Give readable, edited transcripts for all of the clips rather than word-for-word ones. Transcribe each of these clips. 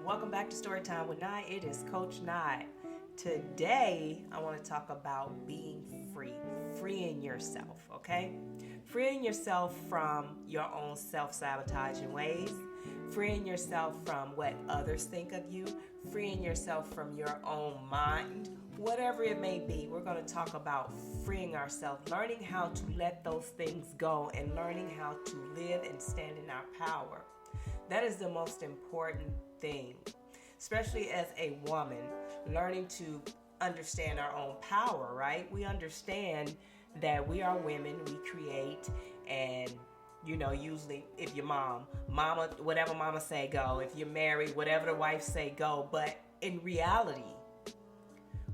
Welcome back to Storytime with Nye. It is Coach Nye. Today, I want to talk about being free, freeing yourself, okay? Freeing yourself from your own self-sabotaging ways, freeing yourself from what others think of you, freeing yourself from your own mind, whatever it may be. We're going to talk about freeing ourselves, learning how to let those things go, and learning how to live and stand in our power. That is the most important thing, especially as a woman, learning to understand our own power, right? We understand that we are women, we create, and usually if your mama, whatever mama say go, if you're married, whatever the wife say go, but in reality,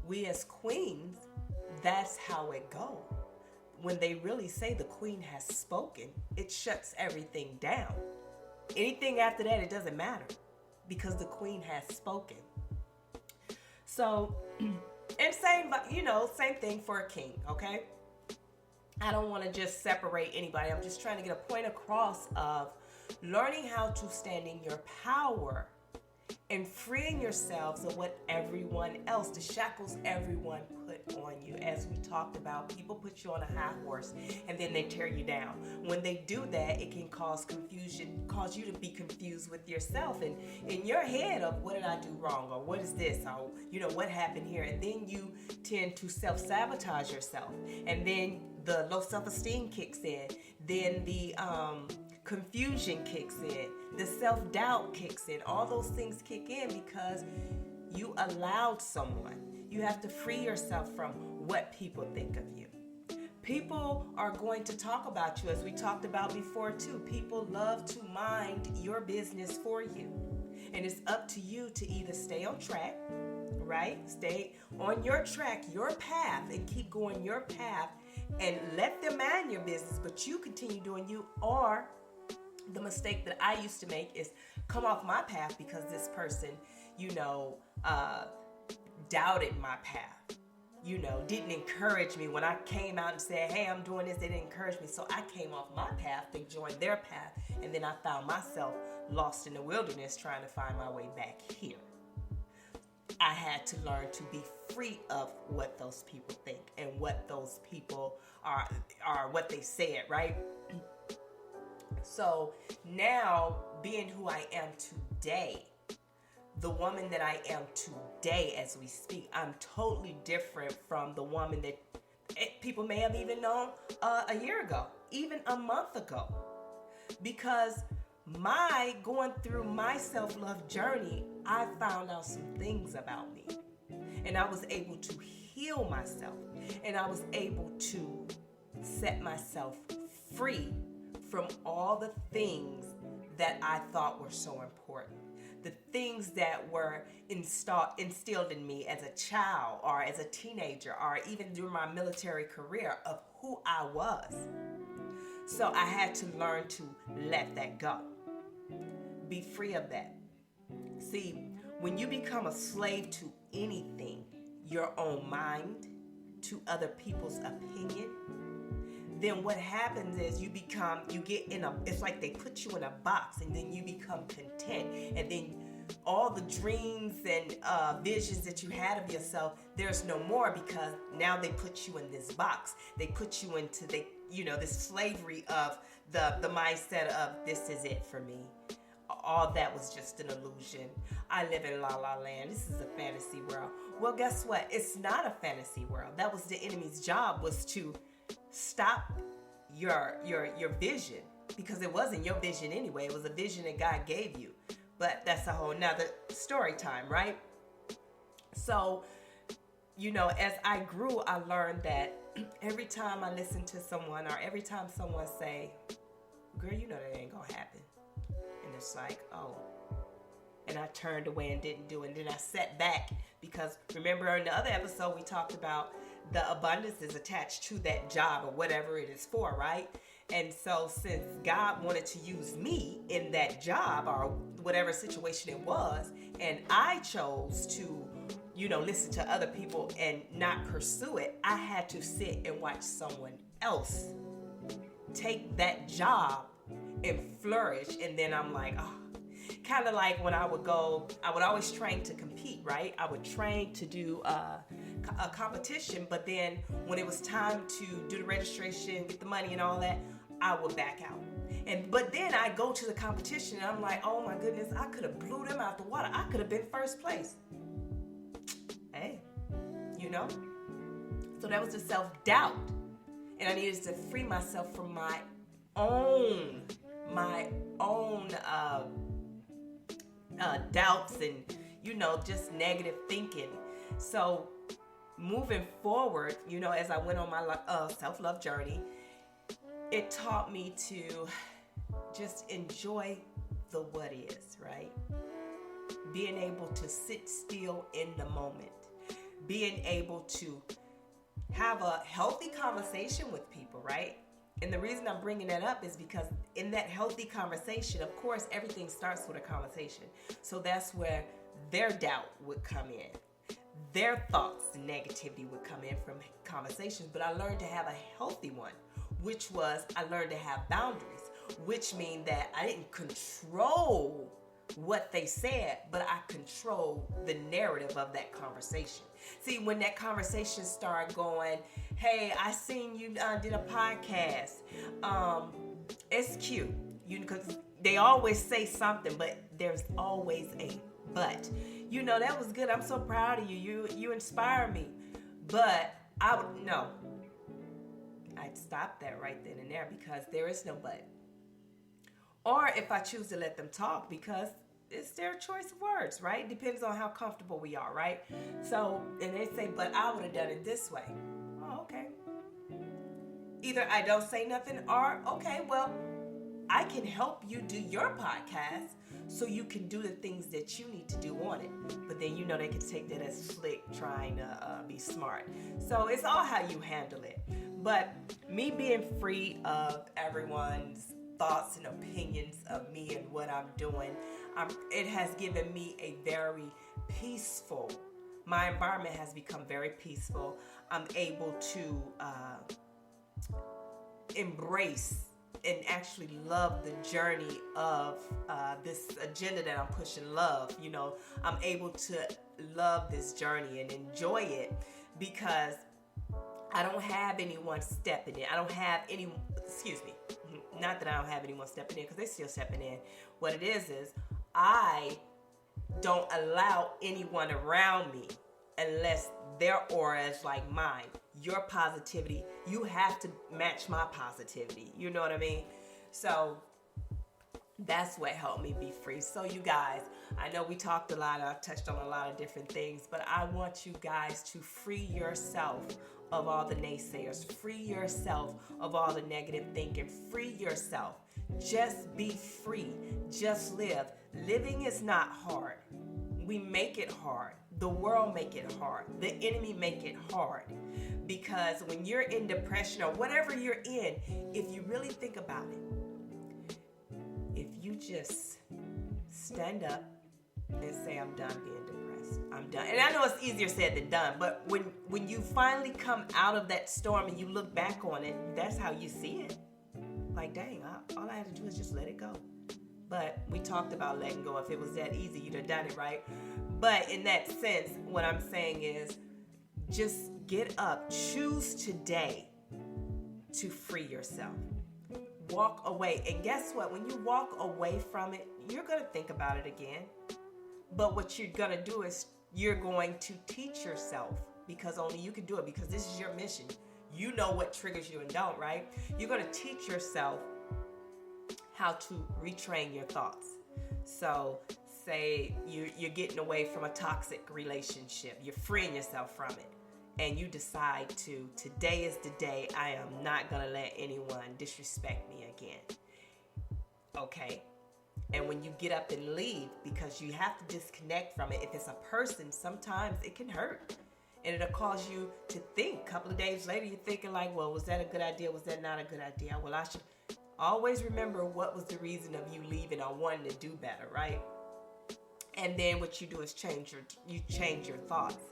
we as queens, that's how it go. When they really say the queen has spoken, it shuts everything down. Anything after that, it doesn't matter because the queen has spoken. So, and same thing for a king, okay? I don't want to just separate anybody. I'm just trying to get a point across of learning how to stand in your power and freeing yourselves of what everyone else, the shackles everyone put on you. As we talked about, people put you on a high horse and then they tear you down. When they do that, it can cause confusion, cause you to be confused with yourself and in your head of what did I do wrong, or what is this, or what happened here, and then you tend to self-sabotage yourself, and then the low self-esteem kicks in, then the confusion kicks in, the self-doubt kicks in. All those things kick in because you allowed someone. You have to free yourself from what people think of you. People are going to talk about you, as we talked about before too. People love to mind your business for you. And it's up to you to either stay on track, right? Stay on your track, your path, and keep going your path and let them mind your business, but you continue doing you. Or the mistake that I used to make is come off my path because this person, doubted my path, didn't encourage me. When I came out and said, hey, I'm doing this, they didn't encourage me. So I came off my path to join their path. And then I found myself lost in the wilderness trying to find my way back here. I had to learn to be free of what those people think and what those people are what they said, right? So now, being who I am today, the woman that I am today as we speak, I'm totally different from the woman that people may have even known a year ago, even a month ago. Because my going through my self-love journey, I found out some things about me. And I was able to heal myself. And I was able to set myself free from all the things that I thought were so important. The things that were instilled in me as a child or as a teenager or even during my military career of who I was. So I had to learn to let that go. Be free of that. See, when you become a slave to anything, your own mind, to other people's opinion, then what happens is it's like they put you in a box and then you become content. And then all the dreams and visions that you had of yourself, there's no more because now they put you in this box. They put you into this slavery of the mindset of this is it for me. All that was just an illusion. I live in La La Land. This is a fantasy world. Well, guess what? It's not a fantasy world. That was the enemy's job, was to stop your vision, because it wasn't your vision anyway. It was a vision that God gave you. But that's a whole nother story time, right? So, as I grew, I learned that every time I listen to someone or every time someone say, girl, that ain't gonna happen. And it's like, oh. And I turned away and didn't do it. And then I sat back because remember in the other episode we talked about the abundance is attached to that job or whatever it is for, right? And so since God wanted to use me in that job or whatever situation it was, and I chose to, listen to other people and not pursue it, I had to sit and watch someone else take that job and flourish. And then I'm like, oh. Kind of like when I would always train to compete, right? I would train to do a competition, but then when it was time to do the registration, get the money and all that, I would back out. But then I go to the competition and I'm like, oh my goodness, I could have blew them out the water. I could have been first place. Hey, So that was the self-doubt. And I needed to free myself from my own doubts and, just negative thinking. So moving forward, as I went on my self-love journey, it taught me to just enjoy the what is, right? Being able to sit still in the moment. Being able to have a healthy conversation with people, right? And the reason I'm bringing that up is because in that healthy conversation, of course, everything starts with a conversation. So that's where their doubt would come in. Their thoughts and negativity would come in from conversations. But I learned to have a healthy one, which was I learned to have boundaries, which means that I didn't control what they said, but I controlled the narrative of that conversation. See, when that conversation started going, hey, I seen you did a podcast. It's cute. Because they always say something, but there's always a but. That was good. I'm so proud of you. You inspire me. But I'd stop that right then and there because there is no but. Or if I choose to let them talk because it's their choice of words, right? Depends on how comfortable we are, right? So, and they say, but I would have done it this way. Oh, okay. Either I don't say nothing or, okay, well, I can help you do your podcast so you can do the things that you need to do on it. But then, they can take that as slick, trying to be smart. So it's all how you handle it. But me being free of everyone's thoughts and opinions of me and what I'm doing, it has given me a very peaceful, my environment has become very peaceful. I'm able to embrace and actually love the journey of this agenda that I'm pushing, love. I'm able to love this journey and enjoy it because I don't have anyone stepping in. I don't have any, not that I don't have anyone stepping in because they're still stepping in. What it is I don't allow anyone around me unless their aura is like mine. Your positivity, you have to match my positivity. You know what I mean? So that's what helped me be free. So you guys, I know we talked a lot, I've touched on a lot of different things, but I want you guys to free yourself of all the naysayers. Free yourself of all the negative thinking. Free yourself. Just be free. Just live. Living is not hard. We make it hard. The world make it hard. The enemy make it hard. Because when you're in depression or whatever you're in, if you really think about it, if you just stand up and say, I'm done being depressed. I'm done. And I know it's easier said than done, but when you finally come out of that storm and you look back on it, that's how you see it. Like, dang, all I had to do is just let it go. But we talked about letting go. If it was that easy, you'd have done it, right? But in that sense, what I'm saying is just get up. Choose today to free yourself. Walk away. And guess what? When you walk away from it, you're going to think about it again. But what you're going to do is you're going to teach yourself, because only you can do it, because this is your mission. You know what triggers you and don't, right? You're going to teach yourself how to retrain your thoughts. So say you're getting away from a toxic relationship. You're freeing yourself from it. And you decide today is the day I am not going to let anyone disrespect me again. Okay? And when you get up and leave, because you have to disconnect from it. If it's a person, sometimes it can hurt. And it'll cause you to think. A couple of days later, you're thinking like, well, was that a good idea? Was that not a good idea? Well, I should always remember what was the reason of you leaving or wanting to do better, right? And then what you do is change your thoughts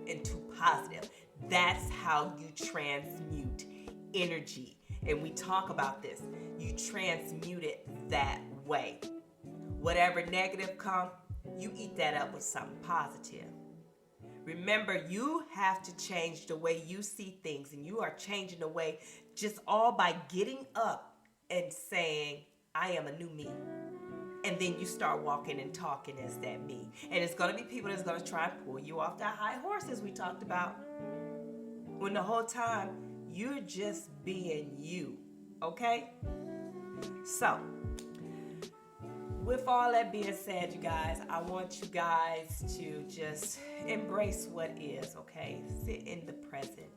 into positive. That's how you transmute energy. And we talk about this. You transmute it that way. Whatever negative comes, you eat that up with something positive. Remember, you have to change the way you see things, and you are changing the way just all by getting up and saying, I am a new me. And then you start walking and talking as that me. And it's going to be people that's going to try and pull you off that high horse as we talked about. When the whole time, you're just being you. Okay? So, with all that being said, you guys, I want you guys to just embrace what is, okay? Sit in the present.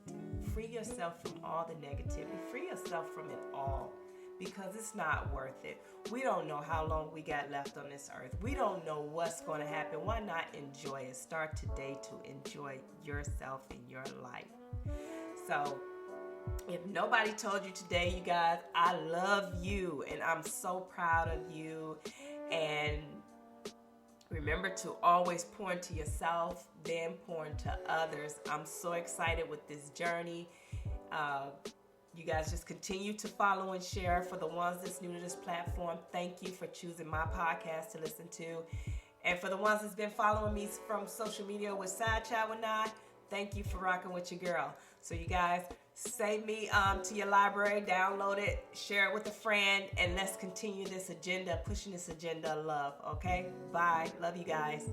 Free yourself from all the negativity. Free yourself from it all, because it's not worth it. We don't know how long we got left on this earth. We don't know what's going to happen. Why not enjoy it? Start today to enjoy yourself in your life. So, if nobody told you today, you guys, I love you and I'm so proud of you. And remember to always pour into yourself, then pour into others. I'm so excited with this journey. You guys just continue to follow and share. For the ones that's new to this platform, thank you for choosing my podcast to listen to. And for the ones that's been following me from social media with Side Chat with Nye, thank you for rocking with your girl. So you guys, save me to your library, download it, share it with a friend, and let's continue this agenda, pushing this agenda of love, okay? Bye. Love you guys.